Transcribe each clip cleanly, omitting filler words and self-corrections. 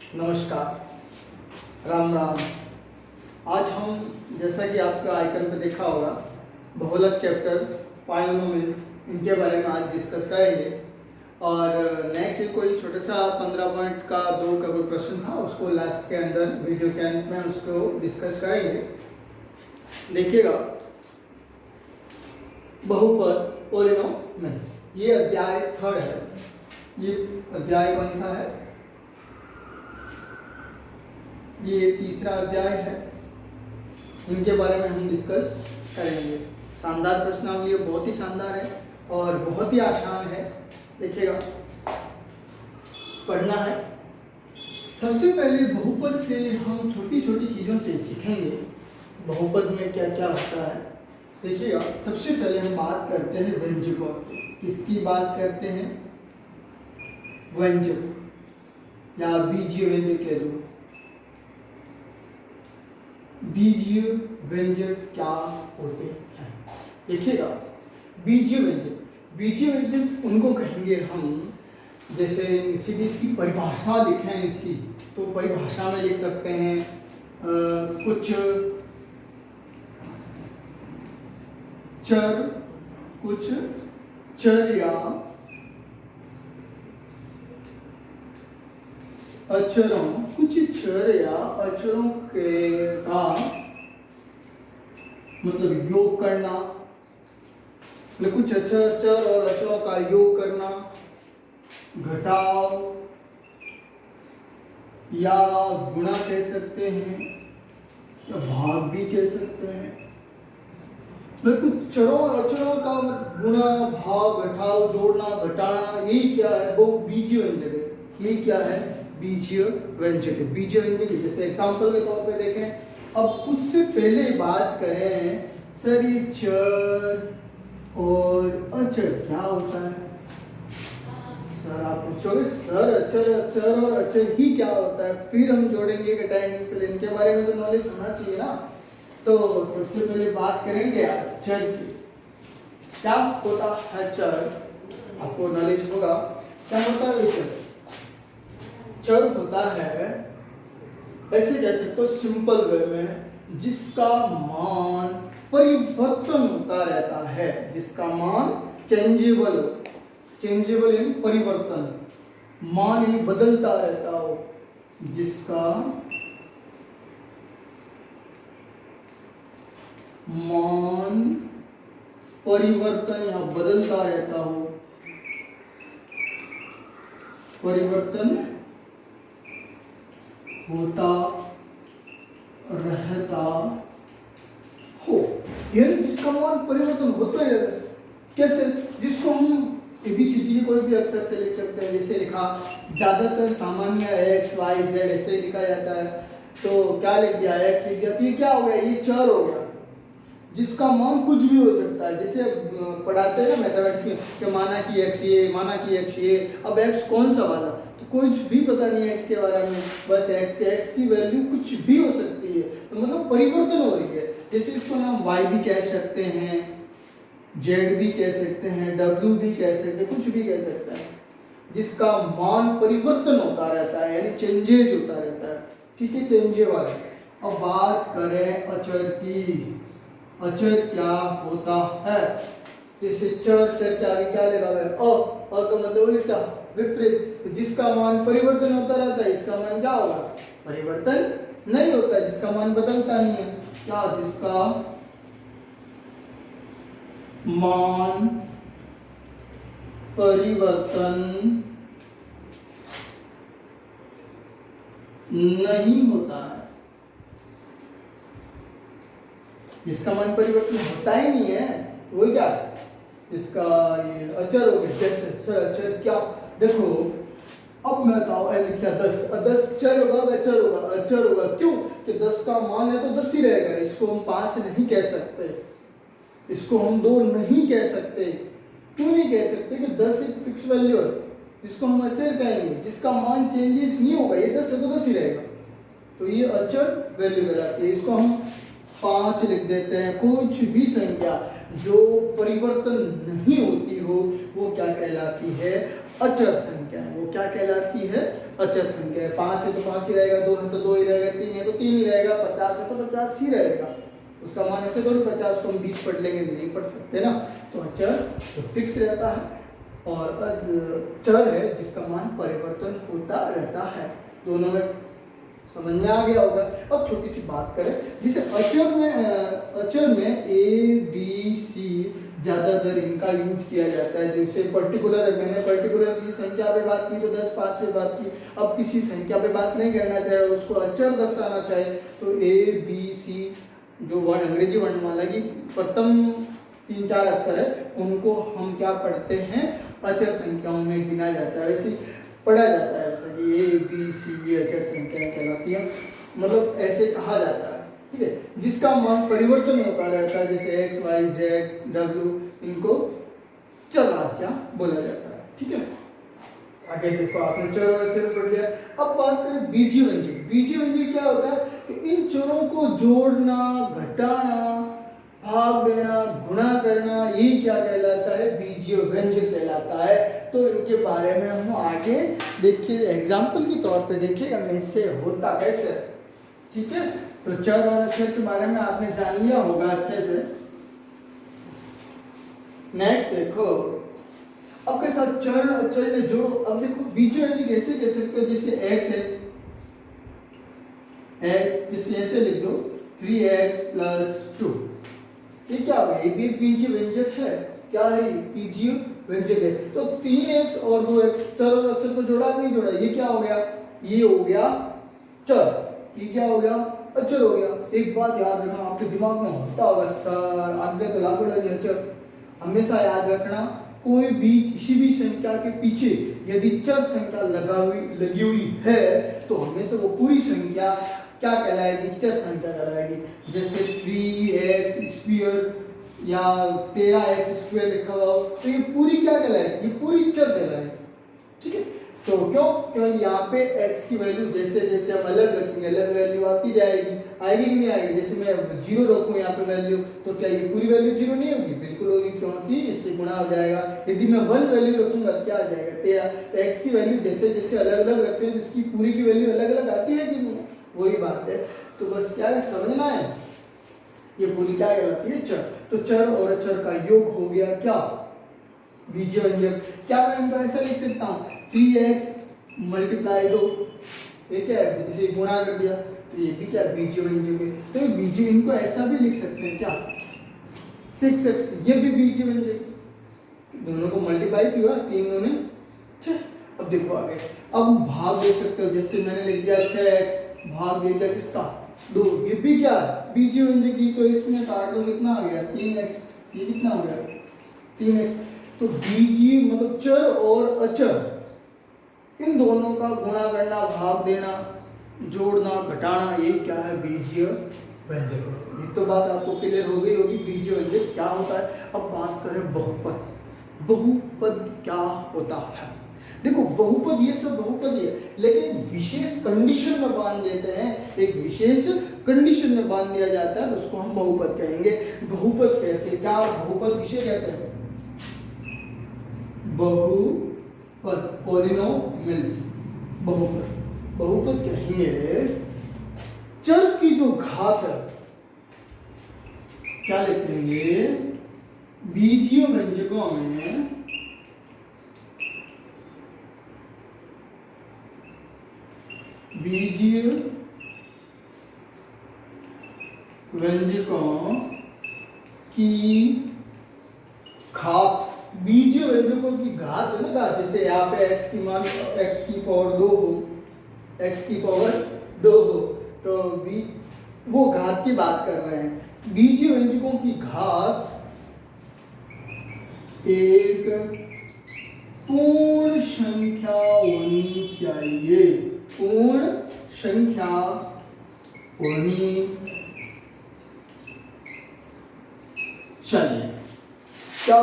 नमस्कार, राम राम। आज हम, जैसा कि आपका आइकन पे देखा होगा, बहुलक चैप्टर पॉलिनोमियल्स, इनके बारे में आज डिस्कस करेंगे। और नेक्स्ट एक कोई छोटा सा 15 पॉइंट का दो का कोई प्रश्न था, उसको लास्ट के अंदर वीडियो के अंत में उसको डिस्कस करेंगे। देखिएगा, बहुपद पॉलिनोमियल्स, ये अध्याय 3 है। ये अध्याय कौन सा है? ये तीसरा अध्याय है। इनके बारे में हम डिस्कस करेंगे। शानदार प्रश्नावली, बहुत ही शानदार है और बहुत ही आसान है। देखिएगा, पढ़ना है। सबसे पहले बहुपद से हम छोटी छोटी चीज़ों से सीखेंगे, बहुपद में क्या क्या होता है। देखिएगा, सबसे पहले हम बात करते हैं व्यंजकों की। किसकी बात करते हैं? व्यंजक या बीजीय व्यंजक कह दो। बीजीय व्यंजक क्या होते हैं? देखिएगा, बीजीय व्यंजक उनको कहेंगे हम, जैसे सीधी इसकी परिभाषा लिखें इसकी, तो परिभाषा में लिख सकते हैं कुछ चर या अचरों, कुछ चर या अचरों के का मतलब योग करना, मतलब कुछ चर और अचरों का योग करना, घटाव या गुणा कह सकते हैं या भाग भी कह सकते हैं। मतलब कुछ चरों और अचरों का गुणा, भाग, घटाव, जोड़ना, घटाना, यही क्या है? वो बीजीय व्यंजक है। यही क्या है? बीजीय व्यंजक है। बीजीय व्यंजक जैसे एग्जांपल के तौर पे देखें। अब उससे पहले बात करें, सर ये चर और अचर क्या होता है? सर आप पूछोगे, सर चर और अचर ही क्या होता है? फिर हम जोड़ेंगे, घटाएंगे, फिर इनके बारे में तो नॉलेज होना चाहिए ना। तो सबसे पहले बात करेंगे चर की। क्या होता है चर? आपको नॉलेज होगा क्या होता है चर? चर होता है, ऐसे कह सकते हो सिंपल वे में, जिसका मान परिवर्तन होता रहता है। जिसका मान चेंजेबल इन परिवर्तन, मान इन बदलता रहता हो। जिसका मान परिवर्तन या बदलता रहता हो, परिवर्तन होता रहता हो, यानी जिसका मान परिवर्तन होता है। कैसे? जिसको हम ABCD कोई भी अक्षर से लिख सकते हैं। जैसे लिखा, ज्यादातर सामान्य X, Y, Z ऐसे ही लिखा जाता है। तो क्या लिख दिया? X लिख दिया, तो ये क्या हो गया? ये चर हो गया, जिसका मान कुछ भी हो सकता है। जैसे पढ़ाते हैं ना मैथमेटिक्स में कि माना कि x ये, माना कि x ये। अब x कौन सा वाला, तो कुछ भी पता नहीं है x के बारे में, बस x की वैल्यू कुछ भी हो सकती है। तो मतलब परिवर्तन हो रही है। जैसे इसको हम y भी कह सकते हैं, z भी कह सकते हैं, w भी कह सकते हैं, कुछ भी कह सकते हैं। जिसका मान परिवर्तन होता रहता है, यानी चेंजेज होता रहता है। ठीक है, चेंजेबल। अब बात करें अचर की। अचर क्या होता है? जैसे चर के आगे क्या लगा हुआ है? अ का मतलब उल्टा, विपरीत। तो जिसका मान परिवर्तन होता रहता है, इसका मान क्या होगा? परिवर्तन नहीं होता है, जिसका मान बदलता नहीं है। क्या? जिसका मान परिवर्तन नहीं होता है, जिसका मान परिवर्तन होता ही नहीं है, वो क्या? इसका ये अचर हो गया। जैसे सर अचर क्या? देखो, अब मैं बताओ, लिखा 10 चर होगा, अचर होगा। क्यों? कि 10 का मान है तो 10 ही रहेगा। इसको हम 5 नहीं कह सकते, इसको हम 2 नहीं कह सकते। क्यों नहीं कह सकते? कि 10 एक फिक्स वैल्यू है, जिसको हम अचर कहेंगे। जिसका मान चेंजेस नहीं होगा, ये 10 है तो 10 ही रहेगा, तो ये अचर वैल्यू कहलाती है। इसको हम 5 लिख देते हैं। कुछ भी संख्या जो परिवर्तन नहीं होती हो, वो क्या कहलाती है? अचर संख्या है, वो क्या कहलाती है? अचर संख्या है। 5 है तो 5 ही रहेगा, 2 है तो 2 ही रहेगा, 3 है तो 3 ही रहेगा, 50 है तो 50 ही रहेगा। उसका मान ऐसे थोड़ी 50 को हम 20 पढ़ लेंगे, नहीं पढ़ सकते ना। तो अचर तो फिक्स रहता है और चर है जिसका मान परिवर्तन होता रहता है। दोनों में समझ में आ गया होगा। अब छोटी सी बात करें, जैसे अचर में ए बी सी ज़्यादातर इनका यूज किया जाता है। जैसे पर्टिकुलर, मैंने पर्टिकुलर की संख्या पे बात की तो 10 5 पे बात की। अब किसी संख्या पे बात नहीं करना चाहे, उसको अचर दर्शाना चाहे तो ए बी सी जो वर्ण अंग्रेजी वर्णमाला की प्रथम 3-4 अक्षर है उनको हम क्या पढ़ते हैं? अचर संख्याओं में गिना जाता है। वैसे पढ़ा जाता है ऐसा कि ए बी सी ये अचर संख्याएं कहलाती है, मतलब ऐसे कहा जाता है, ठीक है। जिसका मान परिवर्तन होता रहता है, जैसे एक्स वाई जेड डब्ल्यू, इनको चर राशियां बोला जाता है, ठीक है। आगे देखो, आपने चर और अचर पढ़ लिया। अब बात करें बीजीय व्यंजक। बीजीय व्यंजक क्या होता है कि इन चरों को जोड़ना, घटाना, भाग देना, गुणा करना, ये क्या कहलाता है? बीजीय व्यंजक कहलाता है। तो इनके बारे में हम आगे देखिए, एग्जाम्पल के तौर पे देखिएगा मैं इससे होता कैसे, ठीक है। तो चर और अचर के बारे में आपने जान लिया होगा अच्छे से। नेक्स्ट देखो, अब के साथ चर अचर ने जोड़ो। अब देखो बीजीय व्यंजक ऐसे कह सकते हो, जैसे एक्स है, जैसे ऐसे लिख दो 3x + 2, ये क्या होगा? ये भी बीजीय व्यंजक है। क्या है? बीजीय व्यंजक है। तो 3x और 2x चर और अचर को जोड़ा नहीं जोड़ा? ये क्या हो गया? ये हो गया चर, ये क्या हो गया? अचर हो गया। एक बात याद रखना, आपके दिमाग में होता होगा सर आगे तो लागू नहीं अचर, हमेशा याद रखना कोई भी किसी भी संख्या के पीछे यदि चर संख्या लगी हुई है तो हमेशा वो पूरी संख्या क्या कहलाएगी? चर संख्या कहलाएगी। जैसे 3x² या 13x² लिखा हुआ हो तो ये पूरी क्या कहलाएगी? ये पूरी चर कहलाएगी, ठीक है। तो क्यों यहाँ पे x की वैल्यू जैसे जैसे हम अलग रखेंगे अलग वैल्यू आती जाएगी, आएगी कि नहीं आएगी? जैसे मैं 0 रखूँ यहाँ पे वैल्यू, तो क्या ये पूरी वैल्यू 0 नहीं होगी? बिल्कुल होगी, क्योंकि इससे गुणा हो जाएगा। यदि मैं 1 वैल्यू रखूंगा तो क्या आ जाएगा? 13। तो x की वैल्यू जैसे जैसे अलग अलग रखते हैं तो इसकी पूरी की वैल्यू अलग अलग आती है कि नहीं? वही बात है। तो बस क्या है समझना है, ये पूरी क्या कहलाती है? चर। तो चर और अचर का योग हो गया क्या? बीजीय व्यंजक। क्या मैं इनको ऐसा लिख सकता हूँ 3x × 2, ये क्या है? जैसे गुणा कर दिया तो ये भी क्या? बीजीय व्यंजक है। तो ये बीजीय, इनको ऐसा भी लिख सकते हैं क्या? 6x, ये भी बीजीय व्यंजक, दोनों को मल्टीप्लाई किया 3 ने 6। अब देखो आगे, अब भाग दे सकते हो, जैसे मैंने लिख दिया 6x भाग दे दिया किसका? 2, ये भी क्या? बीजीय व्यंजक की। तो इसमें काट दो, कितना आ गया? 3x, ये कितना हो गया? 3x। तो बीजीय मतलब चर और अचर इन दोनों का गुणा करना, भाग देना, जोड़ना, घटाना, ये क्या है? बीजीय व्यंजक। ये तो बात आपको क्लियर हो गई होगी बीजीय व्यंजक क्या होता है। अब बात करें बहुपद। बहुपद क्या होता है? देखो बहुपद ये सब बहुपद ही है, लेकिन एक विशेष कंडीशन में बांध देते हैं, एक विशेष कंडीशन में बांध दिया जाता है तो उसको हम बहुपद कहेंगे। बहुपद कहते हैं क्या? बहुपद किसे कहते हैं? बहुपद, पॉलिनोमियल्स, बहुपद। बहुपद कहेंगे चर की जो घात है, क्या लिखेंगे? बीजीय व्यंजकों में बीजीय व्यंजकों की घात, बीजीय व्यंजकों की घात है ना, जैसे यहाँ पे x की मान x की पावर 2 हो, x की पावर 2 हो, तो वो घात की बात कर रहे हैं। बीजीय व्यंजकों की घात एक पूर्ण संख्या होनी चाहिए, पूर्ण संख्या होनी चाहिए। क्या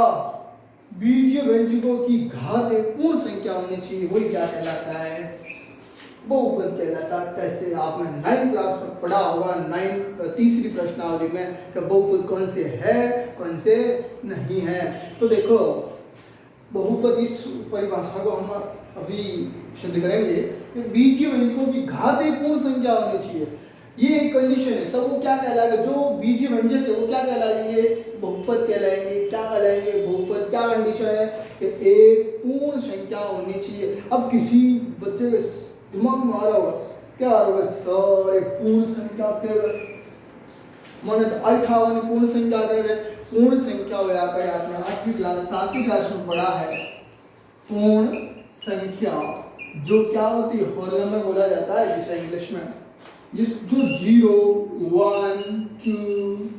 बीजीय व्यंजकों की घात एक पूर्ण संख्या होनी चाहिए, वही क्या कहलाता है? बहुपद कहलाता है। कैसे? आपने 9th क्लास में पढ़ा होगा, 3री प्रश्नावली में कि बहुपद कौन से है कौन से नहीं है। तो देखो बहुपद इस परिभाषा को हम अभी सिद्ध करेंगे कि बीजीय व्यंजकों की घात एक पूर्ण संख्या होनी चाहिए। ये एक कंडीशन है, तब वो क्या कहलाएगा, जो बीजीय व्यंजक है वो क्या कहलाएंगे, बहुपद कहलाएंगे। क्या कहलाएंगे, बहुपद। क्या कंडीशन है कि एक पूर्ण संख्या होनी चाहिए। अब किसी बच्चे के दिमाग में आ रहा होगा, क्या आ रहा होगा, सर एक पूर्ण संख्या के माने 58 पूर्ण संख्या के पूर्ण संख्या होया करे। आपने 8वीं क्लास 7वीं क्लास में पढ़ा है पूर्ण संख्या जो क्या होती है, होल नंबर बोला जाता है जिसे इंग्लिश में, जिस जो 0 1 2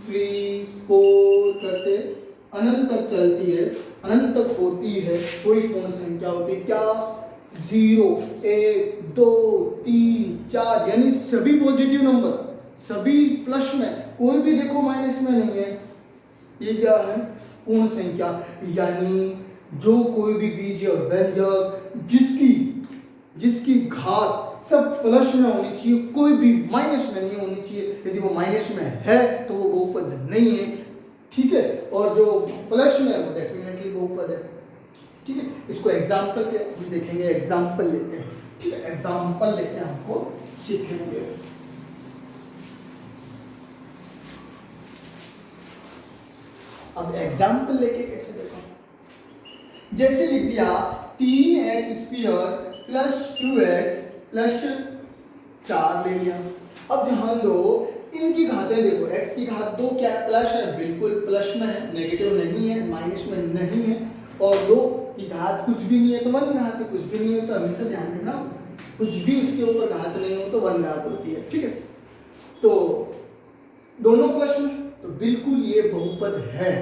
3 4 करते अनंत तक चलती है, अनंत तक होती है, कोई पूर्ण संख्या होती है। क्या 0 1 2 3 4 यानी सभी पॉजिटिव नंबर, सभी प्लस में, कोई भी देखो माइनस में नहीं है, ये क्या है, पूर्ण संख्या। यानी जो कोई भी बीजीय व्यंजक जिसकी घात सब प्लस में होनी चाहिए, कोई भी माइनस में नहीं होनी चाहिए। यदि वो माइनस में है तो वो बहुपद नहीं है, ठीक है, और जो प्लस में है वो डेफिनेटली बहुपद है, ठीक है। इसको एग्जाम्पल के देखेंगे, एग्जाम्पल लेते हैं, ठीक है, एग्जाम्पल लेके हमको सीखेंगे। अब एग्जाम्पल लेके कैसे देखो, जैसे लिख दिया 3x square plus 2x plus 4 ले लिया। अब ध्यान दो, इनकी घातें देखो, x की घात 2 क्या है, प्लस है, बिल्कुल प्लस में है, नेगेटिव नहीं है, माइनस में नहीं है, और 2 की घात कुछ भी नहीं है तो 1 घात है, कुछ भी नहीं है तो हमेशा ध्यान रखना कुछ भी उसके ऊपर घात नहीं हो तो 1 घात होती है, ठीक है। तो दोनों प्लस में, तो बिल्कुल ये बहुपद है।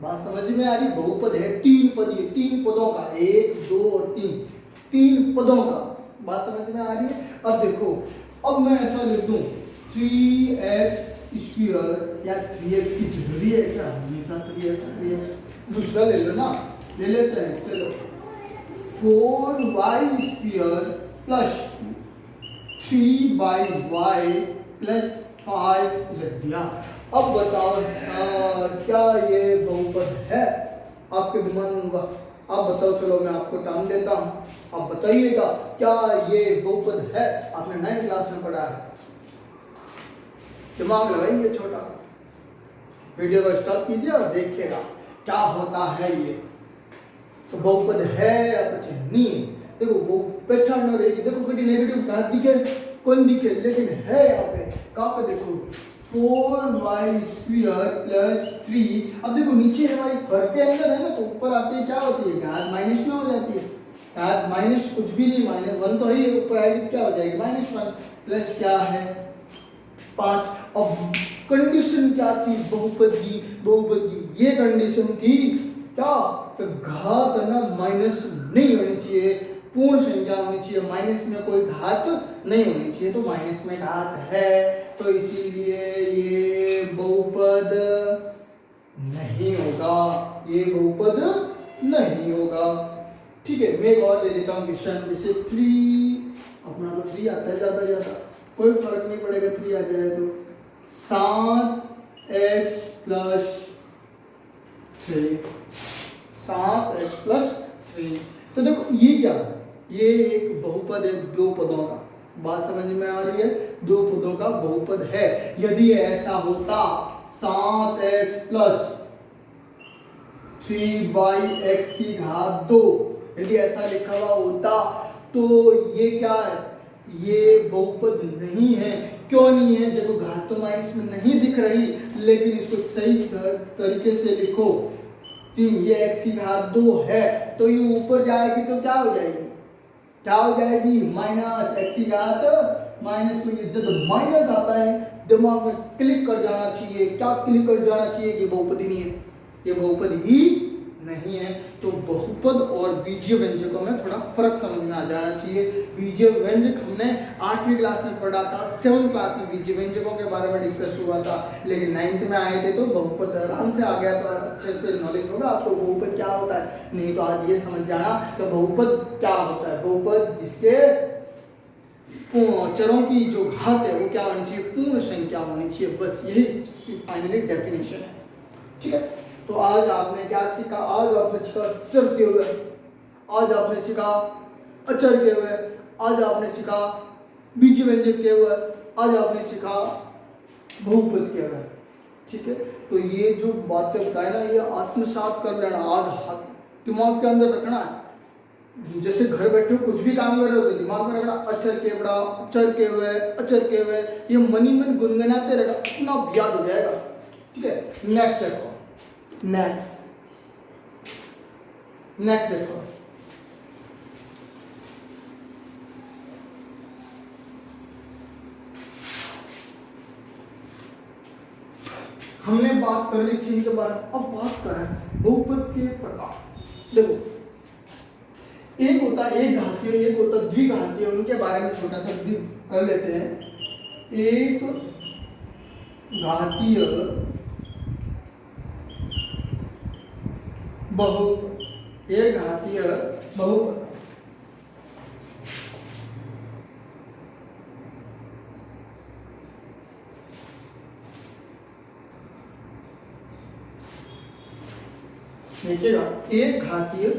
बात समझ में आ रही, बहुपद है, 3 पद, ये 3 पदों का, 1 2 और 3 पदों का, बात समझ में आ रही है। अब देखो, अब मैं ऐसा लिख दूं 3x स्क्वायर या 3x की जरूरी है क्या, हमेशा 3x दूसरा ले लो ना, ले लेते हैं, चलो 4y square plus 3y plus 5 लग दिया। अब बताओ सर क्या ये बहुपद है, आपके दिमाग में होगा, आप बताओ, चलो मैं आपको टाइम देता हूं, आप बताइएगा क्या ये बहुपद है। आपने 9th क्लास में पढ़ा है, दिमाग लगाइए छोटा सा, वीडियो को स्टॉप कीजिए और देखिएगा क्या होता है ये, तो बहुपद है या कुछ नहीं। देखो वो पहचान रहेगी, देखो कोई नेगेटिव घात दिखे, कौन दिखे, लेकिन है यहाँ पे, कहाँ पे देखो 4y स्क्वायर प्लस 3। अब देखो नीचे है भाई, भर के अंदर है ना, तो ऊपर आते ही क्या होती है, घात माइनस में हो जाती है, घात माइनस कुछ भी नहीं, माइनस 1 तो है, ऊपर आएगी क्या हो जाएगी -1 प्लस क्या है 5। अब कंडीशन क्या थी, बहुपद की ये कंडीशन थी क्या, तो घात है ना माइनस नहीं होनी चाहिए, पूर्ण संख्या होनी चाहिए, माइनस में कोई घात नहीं होनी चाहिए, तो माइनस में घात है, तो इसीलिए ये बहुपद नहीं होगा, ये बहुपद नहीं होगा, ठीक है। मैं एक और दे देता हूँ क्वेश्चन, जैसे 3, अपना तो 3 आता है ज्यादा, कोई फर्क नहीं पड़ेगा, 3 आ जाए तो 7x प्लस 3, 7x प्लस 3। तो देखो ये क्या, ये एक बहुपद है, 2 पदों का, बात समझ में आ रही है, 2 पदों का बहुपद है। यदि ऐसा होता 7x प्लस 3x की घात 2, यदि ऐसा लिखा हुआ होता तो ये क्या है, ये बहुपद नहीं है। क्यों नहीं है, देखो घात तो माइनस में नहीं दिख रही, लेकिन इसको सही तरीके से लिखो, 3 ये x की घात 2 है, तो ये ऊपर जाएगी तो क्या हो जाएगी, क्या हो जाएगी, माइनस x की घात माइनस, तो ये जब माइनस आता है दिमाग में क्लिक कर जाना चाहिए, क्या क्लिक कर जाना चाहिए कि बहुपद ही नहीं है, ये बहुपद ही नहीं है। तो बहुपद और बीजीय व्यंजकों में थोड़ा फर्क समझ में आ जाना चाहिए। बीजीय व्यंजक हमने 8वीं क्लास में पढ़ा था, 7th क्लास में बीजीय व्यंजकों के बारे में डिस्कस हुआ था, लेकिन 9th में आए थे तो बहुपद आराम से आ गया, तो अच्छे से नॉलेज होगा आपको बहुपद क्या होता है। नहीं तो आज ये समझ जाना कि बहुपद क्या होता है, बहुपद जिसके चरों की जो घात है वो क्या होनी चाहिए, पूर्ण संख्या होनी चाहिए, बस यही फाइनली डेफिनेशन है, ठीक है। तो आज आपने क्या सीखा, आज आपने सीखा चर के हुए आज आपने सीखा अचर के हुए, आज आपने सीखा बीज व्यंजक के हुए, आज आपने सीखा बहुपद के हुए। ठीक है, तो ये जो बातें बताए ना, ये आत्मसात कर लेना, आज दिमाग के अंदर रखना है। जैसे घर बैठे कुछ भी काम कर रहे हो तो दिमाग में रखना, अचर के बड़ा, अचर के हुए, अचर के हुए, ये मनी मन गुनगुनाते रहेगा, अपना याद हो जाएगा। ठीक है, नेक्स्ट देखो, नेक्स्ट देखो, हमने बात कर ली थी इनके बारे में, अब बात करें बहुपद के प्रकार। देखो, एक होता है एक घातीय, एक होता है द्विघातीय, उनके बारे में छोटा सा कर लेते हैं। एक घातीय बहुपद, एक घातीय बहुपद। देखिएगा, एक घातीय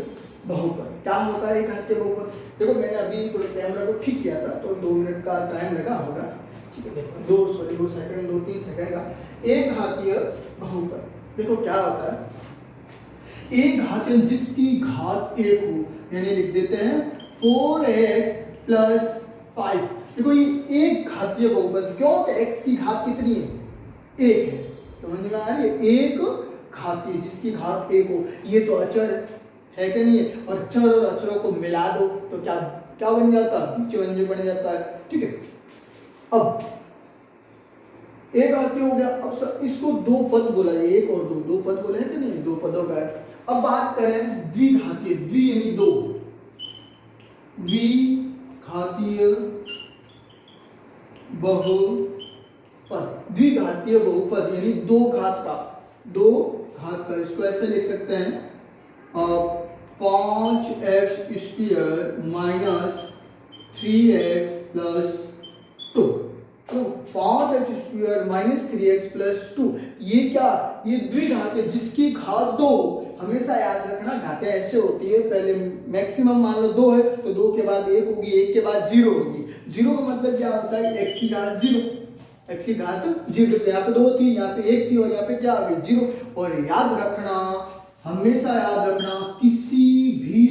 बहुपद क्या होता है? एक घातीय बहुपद, देखो मैंने अभी थोड़ा कैमरा को ठीक किया था तो 2 मिनट का टाइम लगा होगा। ठीक है, देखो 2 सेकंड 2-3 सेकंड का। एक घातीय बहुपद देखो क्या होता है, एक घातीय जिसकी घात 1 हो, यानी लिख देते हैं 4x + 5। देखो ये एक घातीय बहुपद, क्यों? x की घात कितनी है? 1 है। समझ में आ रही है? एक घातीय जिसकी घात 1 हो, ये तो अचर है कि नहीं है? और चर और अचरों को मिला दो तो क्या क्या बन जाता है? बीज व्यंजक बन जाता है। ठीक है, अब एक घातीय हो गया। अब इसको 2 पद बोला जाए, 1 और 2 पद बोले हैं कि नहीं? 2 पदों का है। अब बात करें द्विघातीय, द्वि यानी 2, द्विघातीय बहुपद, द्विघातीय बहुपद यानी 2 घात का, 2 घात का। इसको ऐसे लिख सकते हैं 5x² - 3x + 2। तो 5x² - 3x + 2 ये क्या? ये द्विघातीय जिसकी घात 2। हमेशा याद रखना, घातें ऐसे होती है, पहले मैक्सिमम मान लो 2 है तो 2 के बाद 1 होगी, 1 के बाद 0 होगी। 0 का मतलब क्या होता है? x की घात 0, x की घात 0। तो यहाँ पे 2 थी, यहाँ पे 1 थी और यहाँ पे क्या आ गई? 0। और याद रखना, हमेशा याद रखना, किसी भी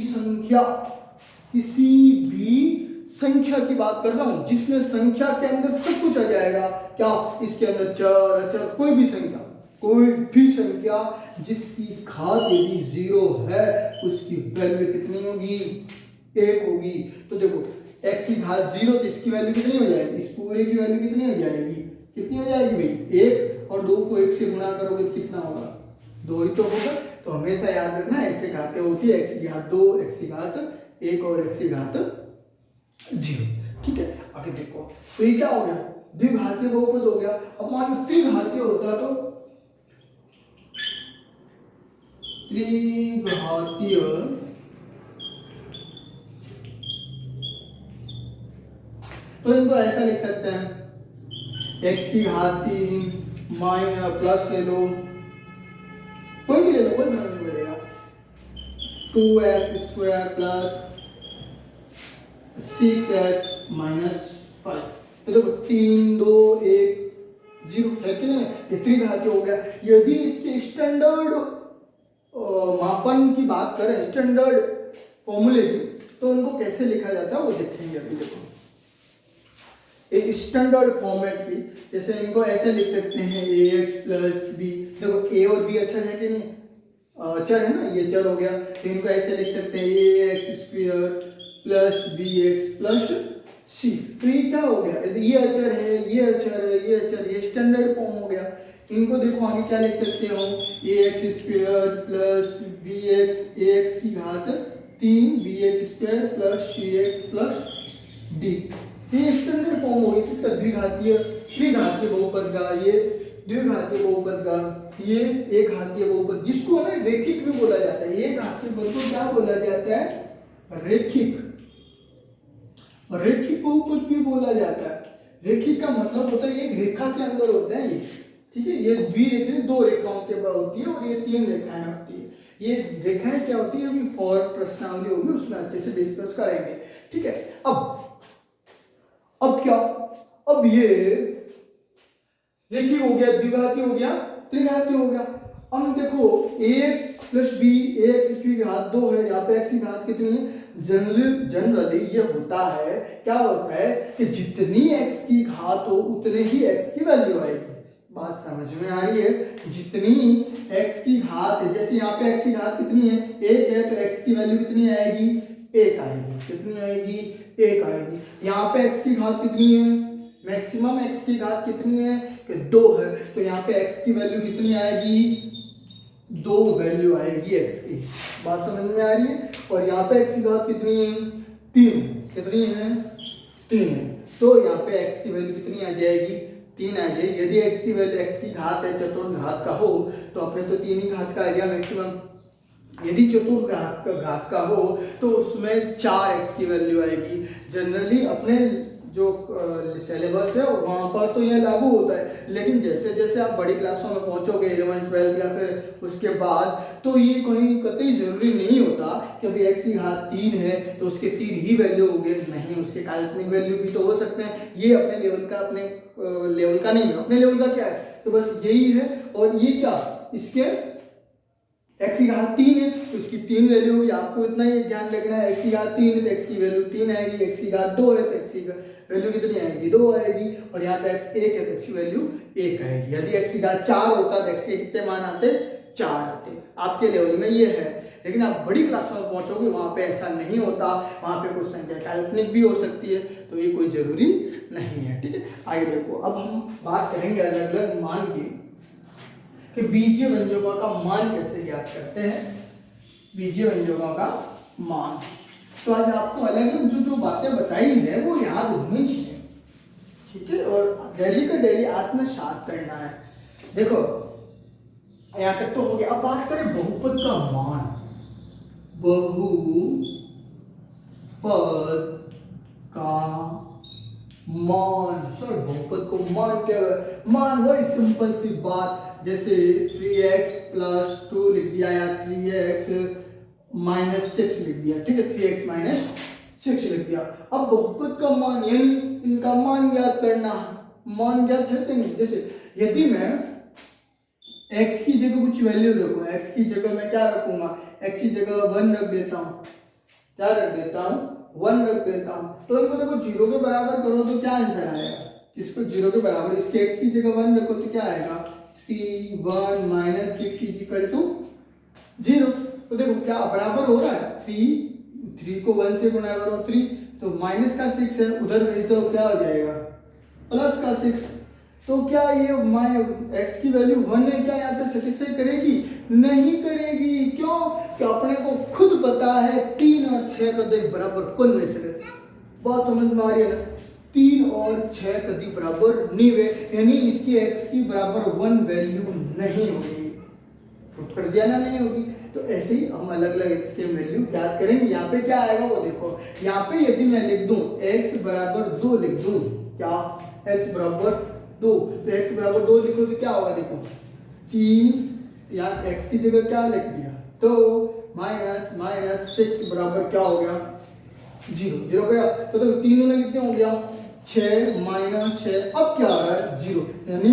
संख्या की बात कर रहा हूं जिसमें संख्या के अंदर सब कुछ आ जाएगा। क्या? इसके अंदर चर अचर, कोई भी संख्या जिसकी घात यदि 0 है उसकी वैल्यू कितनी होगी? 1 होगी। तो देखो x की घात 0 तो इसकी वैल्यू कितनी हो जाएगी? इस पूरे की वैल्यू कितनी हो जाएगी? कितनी हो जाएगी भाई? 1। और 2 को 1 से गुणा करोगे तो कितना होगा? 2 ही तो होगा। तो हमेशा याद रखना, ऐसे घातें होती है, x की घात 2, x की घात 1 और x की घात 0। ठीक है, आगे देखो, तो ये क्या हो गया? द्विघातीय बहुपद हो गया। अब मान लो त्रिघातीय होता तो त्रिघातीय तो इनको ऐसा लिख सकते हैं, x की घात 3 माइनस प्लस ले लो, कोई भी ले लो, कोई फर्क नहीं पड़ेगा, 2x² + 6x - 5। तो देखो 3 2 1 0 है कि नहीं? ये त्रिघातीय हो गया। यदि इसके स्टैंडर्ड मापन की बात करें, स्टैंडर्ड फॉर्मूले की, तो उनको कैसे लिखा जाता है वो देखेंगे अभी। देखो स्टैंडर्ड फॉर्मेट की, जैसे इनको ऐसे लिख सकते हैं ax + b। देखो a और b अचर है कि नहीं? अचर है ना, ये चर हो गया। तो इनको ऐसे लिख सकते हैं ax² + bx + c। तो ये क्या हो गया? यदि ये अचर है, ये अचर है, ये अचर, ये स्टैंडर्ड फॉर्म हो गया। इनको देखो आगे क्या लिख सकते हो? ax² + bx, ax की घात 3 bx² + cx + d। ये स्टैंडर्ड फॉर्म हो गई किसका? द्विघातीय, त्रिघातीय बहुपद का, ये द्विघातीय बहुपद का, ये एक घातीय बहुपद, जिसको ना रेखिक भी बोला जाता है। एक घातीय बहुपद को क्या बोला जाता है? रेखिक। रेखिक बहुपद भी बोला जाता है। रेखिक का मतलब होता है एक रेखा के अंदर होता है ये। ठीक है, ये द्विरेखा 2 रेखाओं के बाद होती है और ये 3 रेखाएं होती है। ये देखा है क्या होती है, अभी फॉर प्रश्नावली होगी उसमें अच्छे से डिस्कस करेंगे। ठीक है, अब क्या, अब ये रेखीय हो गया, द्विघाती हो गया, त्रिघाती हो गया। अब देखो ax प्लस b, ax की घात 2 है, यहाँ पे x की घात कितनी है? जनरली ये होता है, क्या होता है कि जितनी x की घात हो उतने ही x की वैल्यू आएगी। बात समझ में आ रही है? जितनी x की घात है, जैसे यहाँ पे x की घात कितनी है? 1 है, तो x की वैल्यू कितनी आएगी? 1 आएगी। कितनी आएगी? 1 आएगी। यहाँ पे x की घात कितनी है? मैक्सिमम x की घात कितनी है? कि 2 है, तो यहाँ पे x की वैल्यू कितनी आएगी? 2 वैल्यू आएगी x की। बात समझ में आ रही है? और यहाँ पे x की घात कितनी है? 3। कितनी है? 3 है, तो यहाँ पे x की वैल्यू कितनी आ जाएगी? 3 आ जाएगी। यदि x की वैल्यू, x की घात है चतुर्थ घात का हो तो अपने तो 3 ही घात का आ गया मैक्सिमम। यदि चतुर्थ घात का हो तो उसमें 4x की वैल्यू आएगी। जनरली अपने जो सिलेबस है वहाँ पर तो यह लागू होता है, लेकिन जैसे जैसे आप बड़ी क्लासों में पहुँचोगे 11, 12 या फिर उसके बाद, तो ये कहीं कतई जरूरी नहीं होता कि अभी x की घात 3 है तो उसके 3 ही वैल्यू हो गए। नहीं, उसके काल्पनिक वैल्यू भी तो हो सकते हैं। ये अपने लेवल का, अपने लेवल का नहीं है। अपने लेवल का क्या है? तो बस यही है। और ये क्या, इसके x की घात 3 है तो इसकी 3 वैल्यू होगी। आपको इतना ही ध्यान रखना है, x की घात 3 है तो x की वैल्यू 3 आएगी, x की घात 2 है तो x की वैल्यू कितनी आएगी? 2 आएगी। और यहाँ पे x 1 है तो x की वैल्यू 1 आएगी। यदि x की घात 4 होता तो x के कितने मान आते? 4 आते। आपके लेवल में ये है, लेकिन आप बड़ी क्लासों में पहुंचोगे वहां पे ऐसा नहीं होता। वहां पे कुछ संख्या काल्पनिक भी हो सकती है, तो ये कोई जरूरी नहीं है। ठीक है, आगे देखो, अब हम बात करेंगे अलग अलग मान की कि बीजीय व्यंजकों का मान कैसे ज्ञात करते हैं। बीजीय व्यंजकों का मान, तो आज आपको अलग अलग जो बातें बताई है वो याद होनी चाहिए। ठीक है, और डेली का डेली आत्मसात करना है। देखो यहाँ तक तो हो गया। अब बात करें बहुपद का मान। बहुपद का मान, सर बहुपद को मान क्या है? मान वही सिंपल सी बात, जैसे 3x प्लस 2 लिख दिया या 3x माइनस 6 लिख दिया। ठीक है, 3x माइनस 6 लिख दिया। अब बहुपद का मान यानी इनका मान ज्ञात करना। मान ज्ञात है कि नहीं? जैसे यदि मैं x की जगह कुछ वैल्यू रखूँ, x की जगह मैं क्या रखूंगा? x की जगह 1 रख देता हूँ। क्या रख देता हूँ? 1 रख देता हूँ। तो इनको देखो 0 के बराबर करो तो क्या आंसर आएगा? किसको 0 के बराबर? इसके x की जगह 1 रखो तो क्या आएगा? 3 1 माइनस 6 इज इक्वल टू 0। तो देखो क्या बराबर हो रहा है? 3 को 1 से गुणा करो 3, तो माइनस का 6 है, उधर भेज दो, क्या हो जाएगा? प्लस का 6। तो क्या ये x की वैल्यू 1 है, क्या यहाँ पे सेटिस्फाई करेगी? नहीं करेगी। क्यों? कि अपने को खुद पता है 3 और 6 कभी बराबर कौन नहीं से। बात समझ में आ रही है ना? 3 और 6 कभी बराबर नहीं है, यानी इसकी x की बराबर 1 वैल्यू नहीं होगी। फुट कर दिया ना, नहीं होगी। तो ऐसे ही हम अलग अलग x के वैल्यू ज्ञात करेंगे। यहाँ पे क्या आएगा वो देखो। यहाँ पे यदि मैं लिख दूं x बराबर 2 लिख दूं, क्या x बराबर 2, तो x बराबर 2 लिखो तो क्या होगा? देखो 3, यहाँ x की जगह क्या लिख दिया, तो माइनस माइनस 6 बराबर क्या हो गया? 0। 0 गया तो देखो 3 में कितने हो गया? 6 माइनस 6। अब क्या आ रहा है? 0। यानी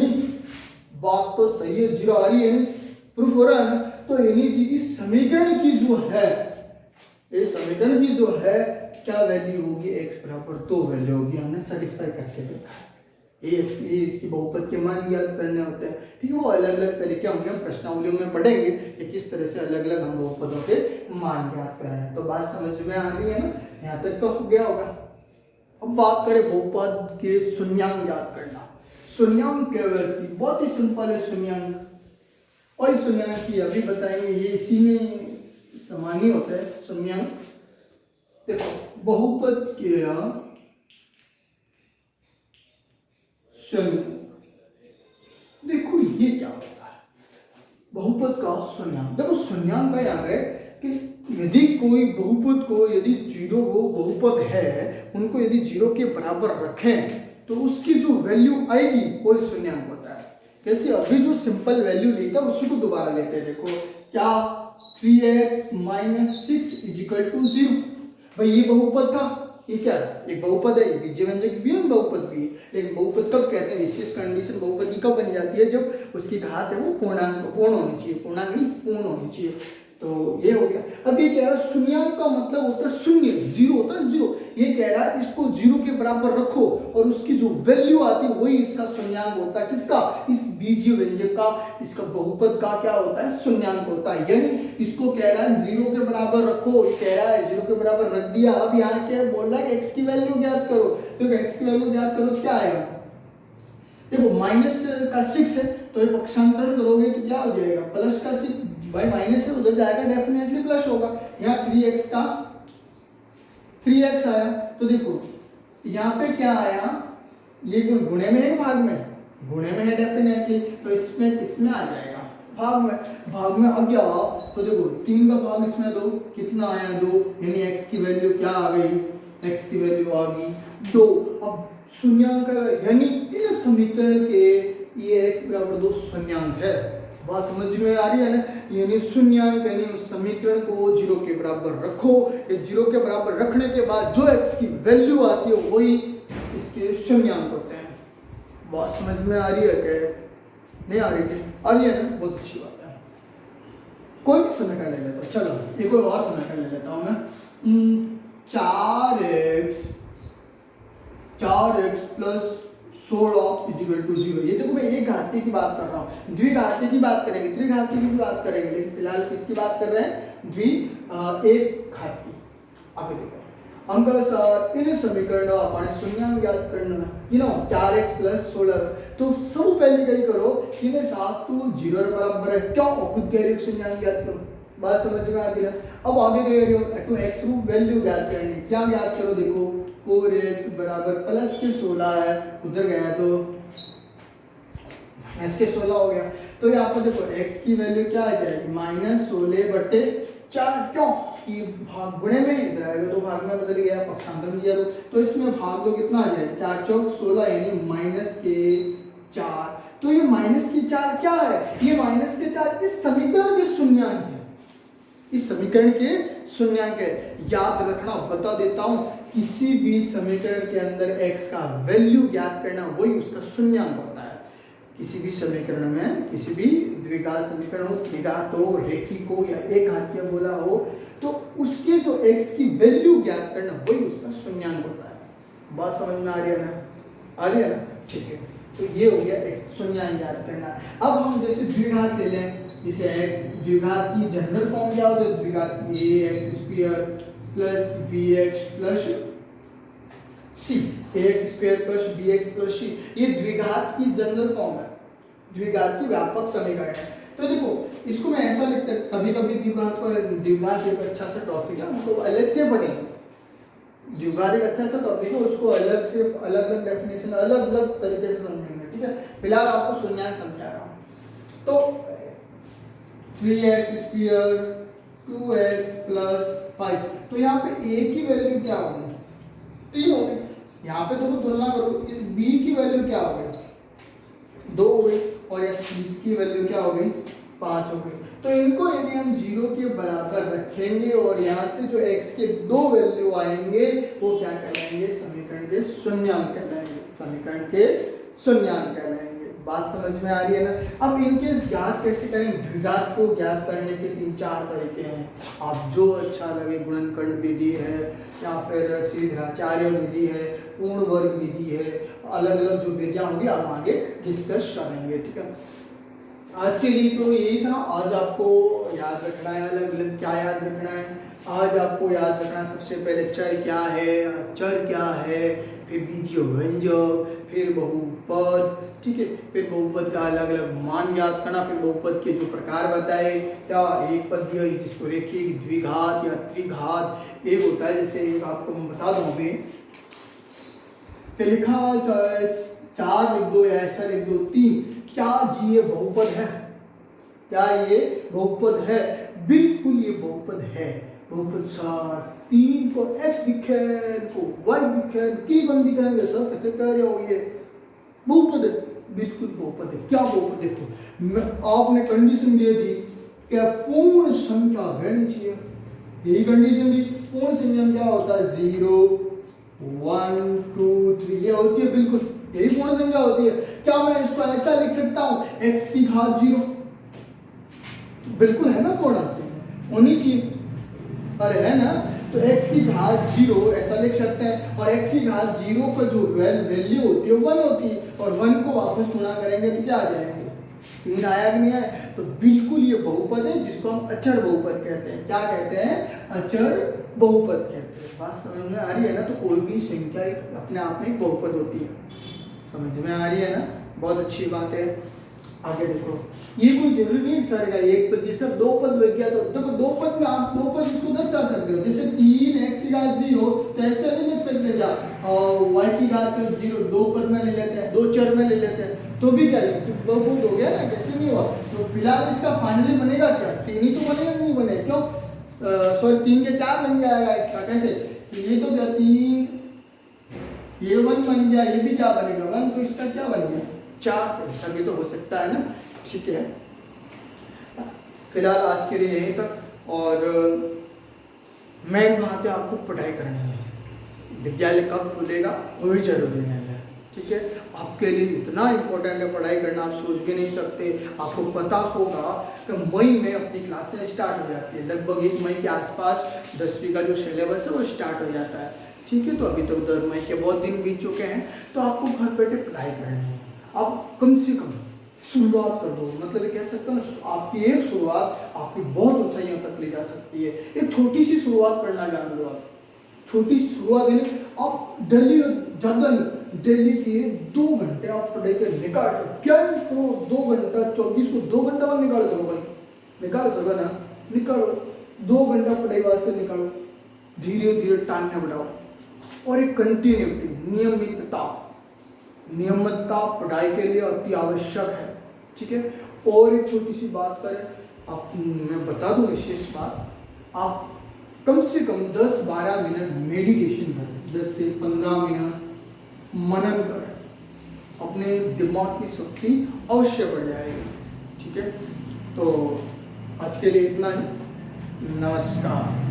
बात तो सही है, 0 आ रही है, प्रूफ हो रहा है ना? तो यानी इस समीकरण की जो है, इस समीकरण की जो है क्या वैल्यू होगी? x बराबर 2 वैल्यू होगी। हमने सेटिस्फाई करके देखा है। ये इसकी बहुपद के मान ज्ञात करने होते हैं। ठीक है, वो अलग अलग तरीके होंगे, हम प्रश्नावलियों में पढ़ेंगे कि किस तरह से अलग अलग हम बहुपदों के मान ज्ञात कर रहे हैं। तो बात समझ में आ रही है ना? यहाँ तक तो हो गया होगा। अब बात करें बहुपद के शून्यांक ज्ञात करना। शून्यांक क्या है? बहुत ही सिंपल है शून्यांक। और शून्यांक की अभी बताएंगे, ये इसी में सामान्य होता है शून्यांक। देखो बहुपद के शून्यांक, देखो ये क्या होता है? बहुपद का शून्यांक। देखो शून्यांक का याद है कि यदि कोई बहुपद को, यदि 0 वो बहुपद है, उनको यदि 0 के बराबर रखें तो उसकी जो वैल्यू आएगी वो शून्यांक होता है। कैसे? अभी जो सिंपल वैल्यू ली था उसी को दोबारा लेते हैं। देखो क्या 3x minus 6 is equal to 0। भाई ये बहुपद था, ये क्या है, एक बहुपद है, ये बीजीय व्यंजक भी है, बहुपद भी है। लेकिन बहुपद कब कहते हैं, विशेष कंडीशन बहुपद की कब बन जाती है, जब उसकी घात है वो पूर्ण होनी चाहिए, पूर्णांक नहीं पूर्ण होनी चाहिए। तो ये हो गया। अब ये कह रहा है शून्यांक का मतलब होता है शून्य, जीरो होता है जीरो। ये कह रहा है इसको जीरो के बराबर रखो और उसकी जो वैल्यू आती है वही इसका शून्यांक होता है। किसका, इस बीजीय व्यंजक का, इसका बहुपद का क्या होता है, शून्यांक होता है। यानी इसको कह रहा है जीरो के बराबर रखो, ये कह रहा है जीरो के बराबर रख दिया। अब यहाँ क्या बोल रहा है, एक्स की वैल्यू ज्ञात करो। तो एक्स की वैल्यू ज्ञात करो तो क्या आएगा, देखो माइनस का 6 है तो ये पक्षांतरण करोगे तो क्या हो जाएगा, प्लस का 6, भाई माइनस है उधर जाएगा डेफिनेटली प्लस होगा। यहाँ 3x का 3x आया तो देखो यहाँ पे क्या आया, ये गुणे में है भाग में, गुणे में है डेफिनेटली, तो इसमें इसमें आ जाएगा भाग में। भाग में अब क्या हुआ, तो देखो 3 का भाग इसमें दो, कितना आया 2, यानी x की वैल्यू क्या आ गई, x की वैल्यू आ गई 2। अब शून्यांक यानी इन समीकरण के ये x बराबर 2 शून्यांक है। बात समझ में आ रही है ना, यानी शून्यांक यानी उस समीकरण को जीरो के बराबर रखो। इस जीरो के बराबर रखने के बाद जो x की वैल्यू आती है वही इसके शून्यांक होते हैं। बात समझ में आ रही है क्या, नहीं आ रही थी, आ रही है ना, बहुत अच्छी बात है। कोई भी समीकरण ले लेता हूँ, चलो एक और समीकरण ले लेता हूँ मैं। 4x plus 16 is equal to 0। ये देखो मैं एक घातीय की बात कर रहा हूँ, द्विघातीय की बात करेंगे, त्रिघातीय की भी बात करेंगे, लेकिन फिलहाल किसकी बात कर रहे हैं, एक घातीय। आगे देखो अंक इन समीकरण अपने शून्यांक ज्ञात करना, 4x प्लस 16। तो सब पहले क्या करो, इन्हें साथ तो 0 के बराबर है, क्यों खुद कह रही हो शून्यांक ज्ञात करो। बात समझ में आ गई ना। अब आगे कह रही हो x रूप वैल्यू ज्ञात करेंगे, क्या ज्ञात करो, देखो 4x बराबर प्लस के 16 है, उधर गया तो माइनस के 16 हो गया। तो यहाँ पर देखो x की वैल्यू क्या आ जाएगी, -16/4। क्यों, ये भाग गुणे में इधर आएगा तो भाग में बदल गया, पक्षांतर दिया तो इसमें भाग दो कितना आ जाए, 4 चौक 16 यानी -4। तो ये -4 क्या है, ये -4 इस समीकरण के शून्यांक है, इस समीकरण के शून्यांक है। याद रखना, बता देता हूं, किसी भी समीकरण के अंदर x का वैल्यू ज्ञात करना वही उसका शून्यांक होता है। किसी भी समीकरण में, किसी भी द्विघात समीकरण हो, त्रिघात हो, रेखिक हो या एक घातीय बोला हो, तो उसके जो x की वैल्यू ज्ञात करना वही उसका शून्यांक होता है। बात समझ में आ रही है ना, आ रही है ना, ठीक है। तो ये हो गया x शून्यांक ज्ञात करना। अब हम जैसे द्विघात ले लें, जैसे x द्विघात की जनरल फॉर्म क्या होता है, द्विघात ax² plus bx plus c, ax² plus bx plus c, ये द्विघात की जनरल फॉर्म है, द्विघात की व्यापक समीकरण है। तो देखो इसको मैं ऐसा लिख सकता, कभी कभी द्विघात एक अच्छा सा टॉपिक है, उसको अलग से पढ़ेंगे। द्विघात एक अच्छा सा टॉपिक है, उसको अलग से अलग अलग डेफिनेशन अलग अलग तरीके से समझेंगे, ठीक है। फिलहाल आपको शून्यांक समझा रहा हूँ। तो 3x² 2x प्लस 5, तो यहाँ पे a की वैल्यू क्या होगी, 3 हो गई। यहाँ पे देखो तुलना करो, इस b की वैल्यू क्या हो गई, 2 हो गई, और या c की वैल्यू क्या हो गई, 5 हो गई। तो इनको यदि हम 0 के बराबर रखेंगे और यहाँ से जो x के 2 वैल्यू आएंगे वो क्या कहलाएंगे, समीकरण के शून्यांक कहलाएंगे, समीकरण के शून्यांक कहलाएंगे। बात समझ में आ रही है ना। अब इनके ज्ञात कैसे करें, द्विघात को ज्ञात करने के 3-4 तरीके हैं, आप जो अच्छा लगे, गुणनखंड विधि है या फिर सीधाचार्य विधि है, पूर्ण वर्ग विधि है, अलग अलग जो विधियां होंगी आप आगे डिस्कस करेंगे, ठीक है। आज के लिए तो यही था। आज आपको याद रखना है, अलग अलग क्या याद रखना है, आज आपको याद रखना सबसे पहले चर क्या है, अचर क्या है, फिर बीजीय व्यंजक, फिर बहुपद, ठीक है, फिर बहुपद का अलग अलग मान ज्ञात करना, फिर बहुपद के जो प्रकार बताए, क्या एक पदीय जिसको रेखिक, द्विघात या त्रिघात एक होता है, जैसे एक आपको मैं बता दूं अभी, लिखा 4 लिख दो या ऐसा लिख दो 3, क्या जी ये बहुपद है, क्या ये बहुपद है, बिल्कुल ये बहुपद है। बहुपद 3 को x दिखे, को y दिखे, की बन दिखाएंगे, सब कहते कह रहे हो ये बहुपद है, बिल्कुल बहुपद है। क्या बहुपद, देखो आपने कंडीशन दे दी क्या पूर्ण संख्या रहनी चाहिए, यही कंडीशन थी। पूर्ण संख्या में क्या होता है 0 1 2 3 ये होती है, बिल्कुल यही पूर्ण संख्या होती है। क्या मैं इसको ऐसा लिख सकता हूं x की घात 0, बिल्कुल है ना, पूर्णांक संख्या होनी चाहिए, अरे है ना। तो x की घात 0 ऐसा लिख सकते हैं, और x की घात 0 का जो वैल्यू होती है 1 होती है, और 1 को वापस गुणा करेंगे तो क्या आ जाएगा 3 आया कि नहीं आया। तो बिल्कुल ये बहुपद है जिसको हम अचर बहुपद कहते हैं। क्या कहते हैं, अचर बहुपद कहते हैं। बात समझ में आ रही है ना। तो कोई भी संख्या अपने आप में एक बहुपद होती है, समझ में आ रही है ना, बहुत अच्छी बात है। आगे देखो, ये कोई जरूरी नहीं सर का एक पद, जैसे दो पद लग गया तो देखो दो पद में आप दो पद इसको दर्शा सकते हो, जैसे 3x की घात 0 तो ऐसे नहीं लिख सकते क्या, और y की घात 0 दो पद में ले लेते हैं, दो चर में ले लेते हैं, तो भी क्या बहुपद हो गया ना, कैसे नहीं हुआ। तो फिलहाल इसका फाइनली बनेगा क्या, 3 ही तो बनेगा, नहीं बने क्यों, सॉरी 3 के 4 बन जाएगा इसका, कैसे, ये तो क्या 3 ये 1 बन गया, ये भी क्या बनेगा 1, तो इसका क्या बन गया 4, ऐसा भी तो हो सकता है ना। ठीक है, फिलहाल आज के लिए यहीं तक, और मेन बात है आपको पढ़ाई करनी है। विद्यालय कब खुलेगा वही जरूरी है, ठीक है। आपके लिए इतना इम्पोर्टेंट है पढ़ाई करना, आप सोच भी नहीं सकते। आपको पता होगा कि मई में अपनी क्लासें स्टार्ट हो जाती है, लगभग 1 मई के आसपास 10वीं का जो सिलेबस है वो स्टार्ट हो जाता है, ठीक है। तो अभी तक 10 मई के बहुत दिन बीत चुके हैं, तो आपको घर बैठे पढ़ाई करनी है। आप कम से कम शुरुआत कर दो, मतलब ये कह सकते हैं आपकी एक शुरुआत आपकी बहुत ऊंचाइयों तक ले जा सकती है। एक छोटी सी शुरुआत करना जान लो आप, छोटी सी शुरुआत है। आप डेली ज़्यादा डेली के 2 घंटे आप पढ़ाई के निकाल, क्या तो 2 घंटा 24 को 2 घंटा में निकाल सको भाई, निकाल सको ना, निकालो 2 घंटा पढ़ाई वास्ते निकालो, धीरे धीरे टाइम बढ़ाओ, और एक कंटिन्यूटी नियमितता पढ़ाई के लिए अति आवश्यक है, ठीक है। और एक छोटी सी बात करें आप, मैं बता दूं विशेष बात, आप कम से कम 10-12 मिनट मेडिटेशन करें, 10 से 15 मिनट मनन करें, अपने दिमाग की शक्ति अवश्य बढ़ जाएगी, ठीक है। तो आज के लिए इतना ही, नमस्कार।